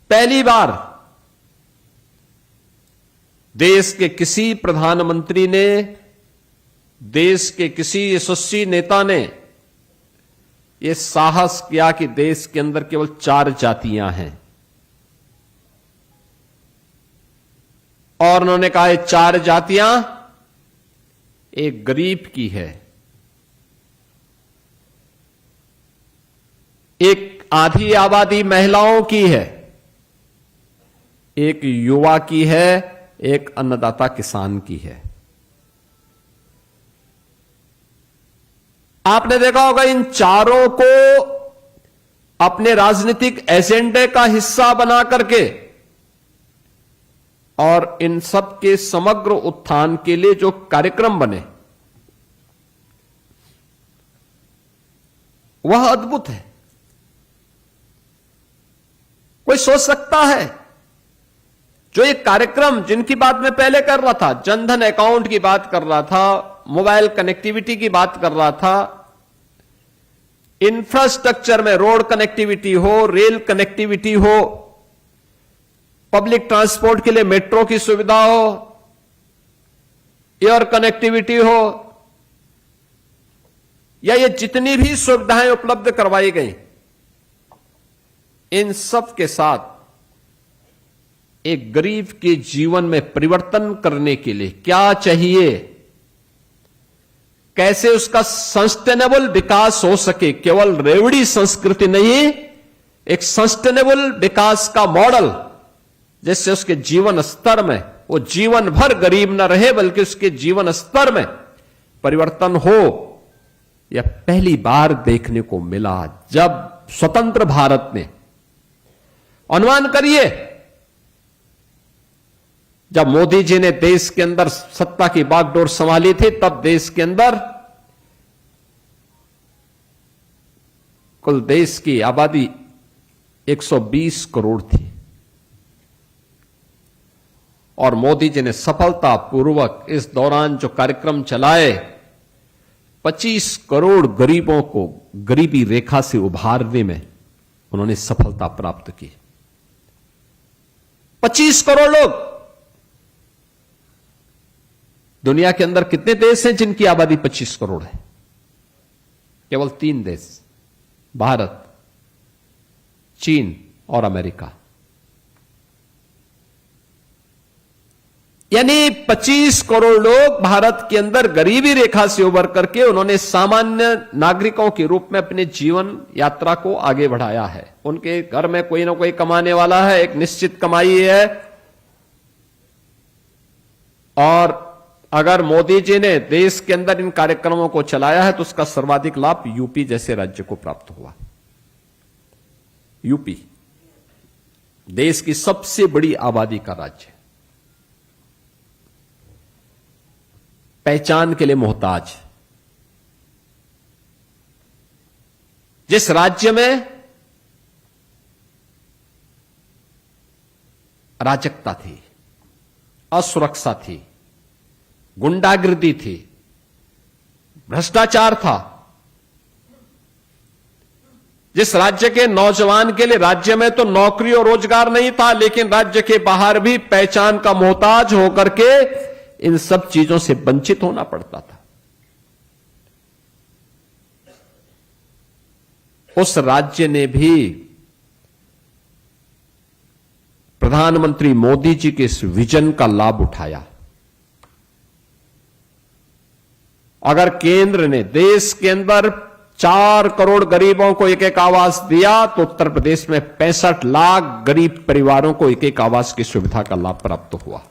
पहली बार देश के किसी प्रधानमंत्री ने, देश के किसी यशस्वी नेता ने यह साहस किया कि देश के अंदर केवल 4 जातियां हैं और उन्होंने कहा ये 4 जातियां एक गरीब की है, एक आधी आबादी महिलाओं की है, एक युवा की है, एक अन्नदाता किसान की है। आपने देखा होगा इन चारों को अपने राजनीतिक एजेंडे का हिस्सा बना करके और इन सब के समग्र उत्थान के लिए जो कार्यक्रम बने वह अद्भुत है। कोई सोच सकता है जो ये कार्यक्रम जिनकी बात मैं पहले कर रहा था, जनधन अकाउंट की बात कर रहा था, मोबाइल कनेक्टिविटी की बात कर रहा था, इंफ्रास्ट्रक्चर में रोड कनेक्टिविटी हो, रेल कनेक्टिविटी हो, पब्लिक ट्रांसपोर्ट के लिए मेट्रो की सुविधा हो, एयर कनेक्टिविटी हो, या ये जितनी भी सुविधाएं उपलब्ध करवाई गई, इन सब के साथ एक गरीब के जीवन में परिवर्तन करने के लिए क्या चाहिए, कैसे उसका सस्टेनेबल विकास हो सके, केवल रेवड़ी संस्कृति नहीं, एक सस्टेनेबल विकास का मॉडल जिससे उसके जीवन स्तर में वो जीवन भर गरीब न रहे बल्कि उसके जीवन स्तर में परिवर्तन हो। यह पहली बार देखने को मिला जब स्वतंत्र भारत ने, अनुमान करिए जब मोदी जी ने देश के अंदर सत्ता की बागडोर संभाली थी तब देश के अंदर कुल देश की आबादी 120 करोड़ थी और मोदी जी ने सफलतापूर्वक इस दौरान जो कार्यक्रम चलाए 25 करोड़ गरीबों को गरीबी रेखा से उभारने में उन्होंने सफलता प्राप्त की। 25 करोड़ लोग। दुनिया के अंदर कितने देश हैं जिनकी आबादी 25 करोड़ है? केवल 3 देश, भारत, चीन और अमेरिका। यानी 25 करोड़ लोग भारत के अंदर गरीबी रेखा से उबर करके उन्होंने सामान्य नागरिकों के रूप में अपने जीवन यात्रा को आगे बढ़ाया है। उनके घर में कोई ना कोई कमाने वाला है, एक निश्चित कमाई है। और अगर मोदी जी ने देश के अंदर इन कार्यक्रमों को चलाया है तो उसका सर्वाधिक लाभ यूपी जैसे राज्य को प्राप्त हुआ। यूपी देश की सबसे बड़ी आबादी का राज्य, पहचान के लिए मोहताज, जिस राज्य में अराजकता थी, असुरक्षा थी, गुंडागिर्दी थी, भ्रष्टाचार था, जिस राज्य के नौजवान के लिए राज्य में तो नौकरी और रोजगार नहीं था लेकिन राज्य के बाहर भी पहचान का मोहताज होकर के इन सब चीजों से वंचित होना पड़ता था, उस राज्य ने भी प्रधानमंत्री मोदी जी के इस विजन का लाभ उठाया। अगर केंद्र ने देश के अंदर 4 करोड़ गरीबों को एक एक आवास दिया तो उत्तर प्रदेश में 65 लाख गरीब परिवारों को एक एक आवास की सुविधा का लाभ प्राप्त हुआ।